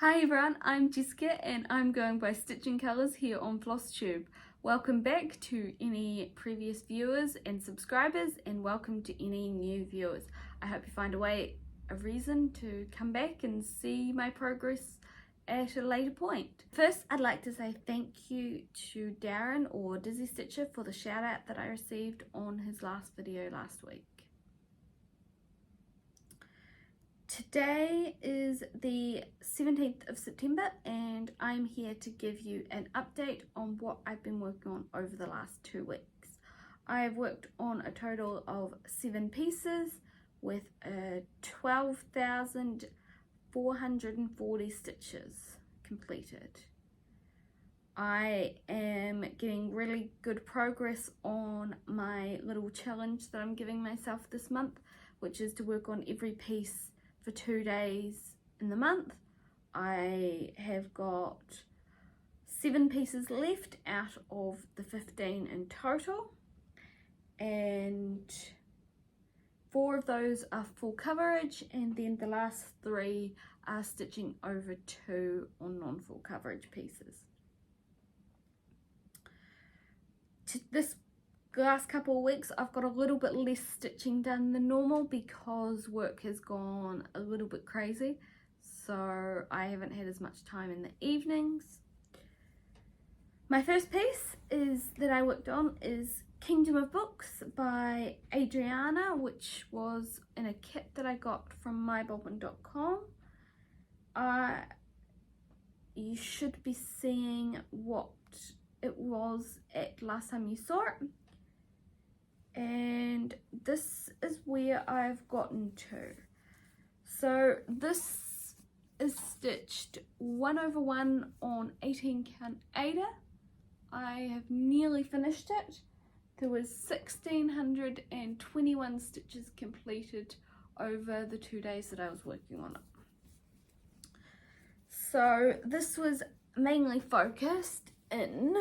Hi everyone, I'm Jessica and I'm going by Stitching Colours here on Flosstube. Welcome back to any previous viewers and subscribers, and welcome to any new viewers. I hope you find a reason to come back and see my progress at a later point. First, I'd like to say thank you to Darren or Dizzy Stitcher for the shout out that I received on his last video last week. Today is the 17th of September and I'm here to give you an update on what I've been working on over the last 2 weeks. I've worked on a total of 7 pieces with 12,440 stitches completed. I am getting really good progress on my little challenge that I'm giving myself this month, which is to work on every piece for 2 days in the month. I have got 7 pieces left out of the 15 in total, and 4 of those are full coverage, and then the last 3 are stitching over 2 on non-full coverage pieces. This last couple of weeks I've got a little bit less stitching done than normal because work has gone a little bit crazy, so I haven't had as much time in the evenings. My first piece that I worked on is Kingdom of Books by Adriana, which was in a kit that I got from mybobbin.com. You should be seeing what it was at last time you saw it. And this is where I've gotten to. So this is stitched 1/1 on 18 count Aida. I have nearly finished it. There was 1,621 stitches completed over the 2 days that I was working on it. So this was mainly focused in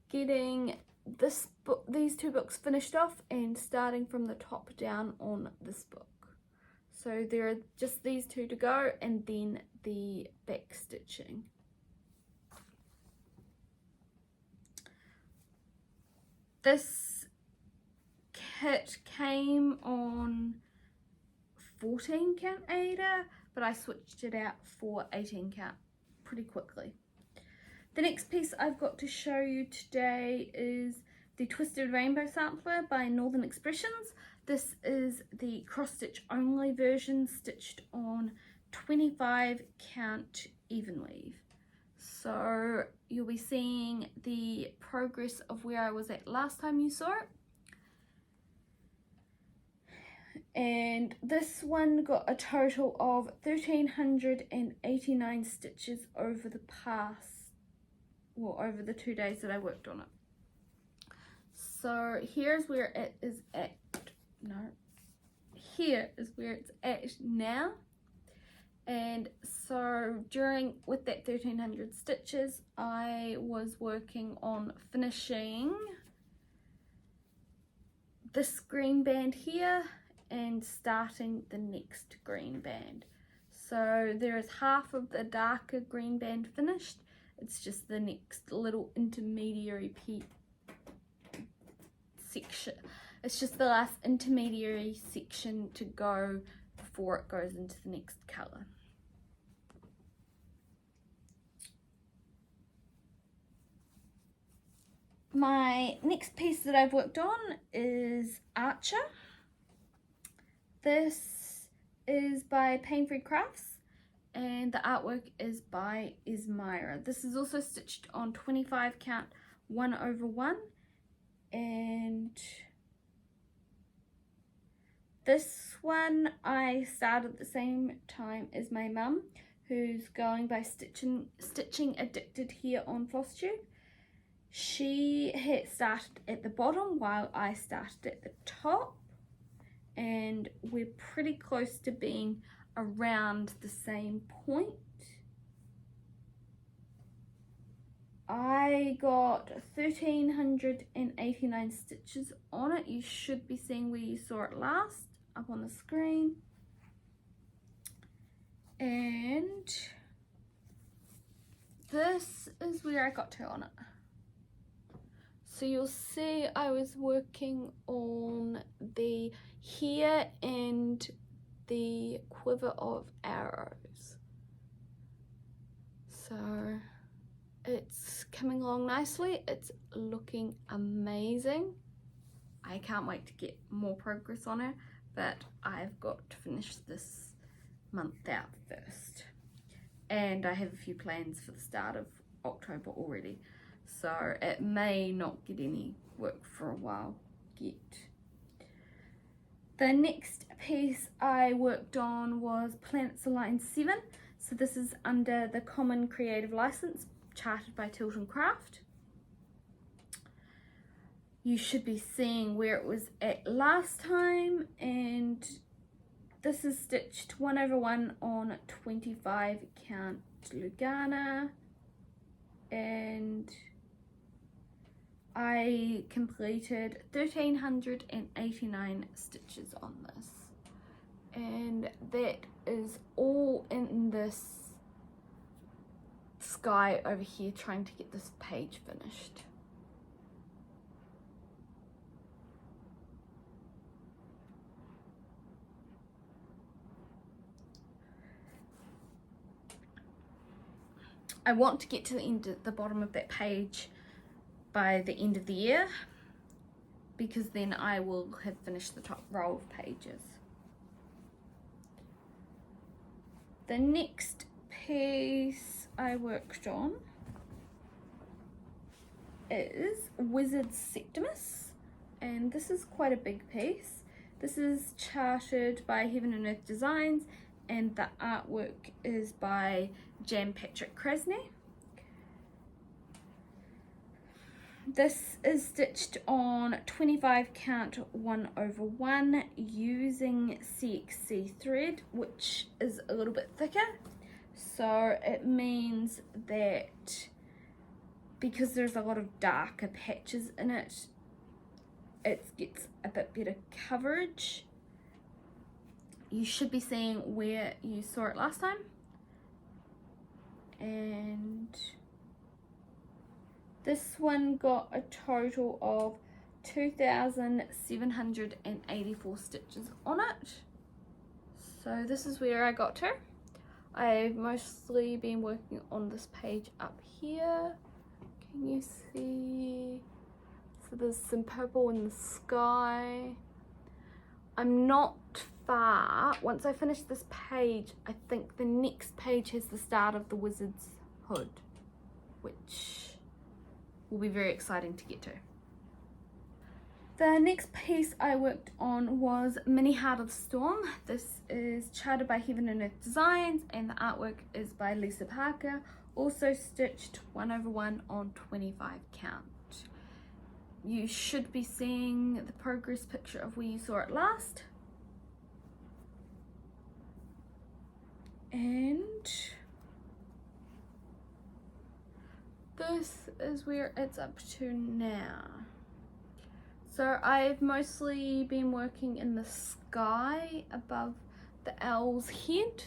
getting these 2 books finished off and starting from the top down on this book. So there are just these 2 to go, and then the back stitching. This kit came on 14 count Aida, but I switched it out for 18 count pretty quickly. The next piece I've got to show you today is the Twisted Rainbow Sampler by Northern Expressions. This is the cross stitch only version, stitched on 25 count even weave. So you'll be seeing the progress of where I was at last time you saw it. And this one got a total of 1,389 stitches over the over the 2 days that I worked on it. So here's where it is at. Here is where it's at now. And so with that 1,300 stitches, I was working on finishing this green band here and starting the next green band. So there is half of the darker green band finished. It's just the next little intermediary section. It's just the last intermediary section to go before it goes into the next color. My next piece that I've worked on is Archer. This is by Pain Free Crafts, and the artwork is by Esmira. This is also stitched on 25 count 1/1, and this one I started at the same time as my mum, who's going by Stitching Addicted here on Flosstube. She had started at the bottom while I started at the top, and we're pretty close to being around the same point. I got 1,389 stitches on it. You should be seeing where you saw it last. up on the screen. And this is where I got to on it. So you'll see I was working on the hair and the quiver of arrows. So it's coming along nicely. It's looking amazing. I can't wait to get more progress on it, but I've got to finish this month out first. And I have a few plans for the start of October already. So it may not get any work for a while yet. The next piece I worked on was Planets Align 7. So this is under the Common Creative License, charted by Tilton Craft. You should be seeing where it was at last time, and this is stitched 1/1 on 25 count Lugana, and I completed 1,389 stitches on this, and that is all in this sky over here, trying to get this page finished. I want to get to the end at the bottom of that page by the end of the year, because then I will have finished the top row of pages. The next piece I worked on is Wizard Septimus, and this is quite a big piece. This is charted by Heaven and Earth Designs, and the artwork is by Jan Patrick Krasny. This is stitched on 25 count 1/1 using CXC thread, which is a little bit thicker. So it means that because there's a lot of darker patches in it, it gets a bit better coverage. You should be seeing where you saw it last time. And this one got a total of 2,784 stitches on it. So this is where I got to. I've mostly been working on this page up here. Can you see? So there's some purple in the sky. I'm not far. Once I finish this page, I think the next page has the start of the wizard's hood, which will be very exciting to get to. The next piece I worked on was Mini Heart of the Storm. This is charted by Heaven and Earth Designs, and the artwork is by Lisa Parker, also stitched 1/1 on 25 count. You should be seeing the progress picture of where you saw it last. And this is where it's up to now. So I've mostly been working in the sky above the owl's head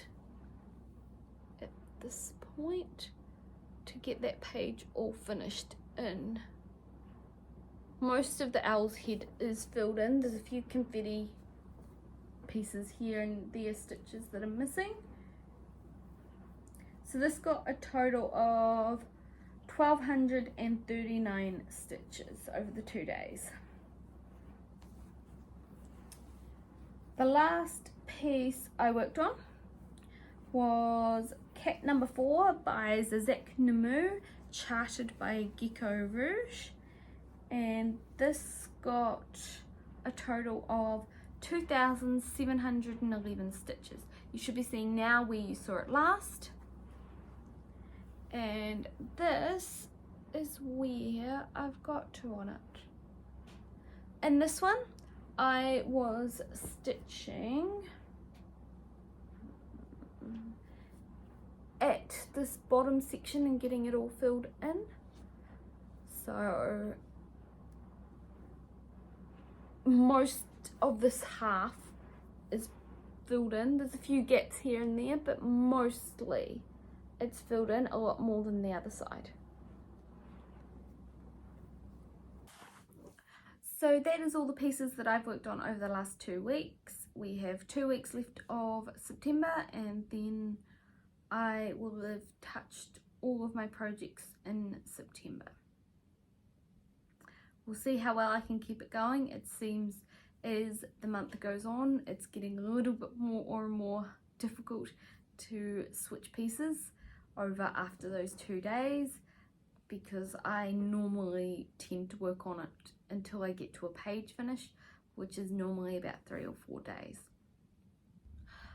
at this point to get that page all finished in. Most of the owl's head is filled in. There's a few confetti pieces here and there, stitches that are missing. So this got a total of 1,239 stitches over the 2 days. The last piece I worked on was Cat Number 4 by Zizek Namu, charted by Gecko Rouge, and this got a total of 2,711 stitches. You should be seeing now where you saw it last. And this is where I've got to on it. In this one, I was stitching at this bottom section and getting it all filled in. So most of this half is filled in. There's a few gaps here and there, but mostly it's filled in a lot more than the other side. So that is all the pieces that I've worked on over the last 2 weeks. We have 2 weeks left of September, and then I will have touched all of my projects in September. We'll see how well I can keep it going. It seems as the month goes on, it's getting a little bit more and more difficult to switch pieces over after those 2 days, because I normally tend to work on it until I get to a page finish, which is normally about 3 or 4 days.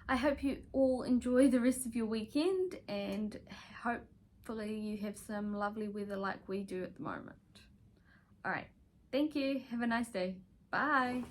I hope you all enjoy the rest of your weekend, and hopefully you have some lovely weather like we do at the moment. Alright, thank you. Have a nice day. Bye.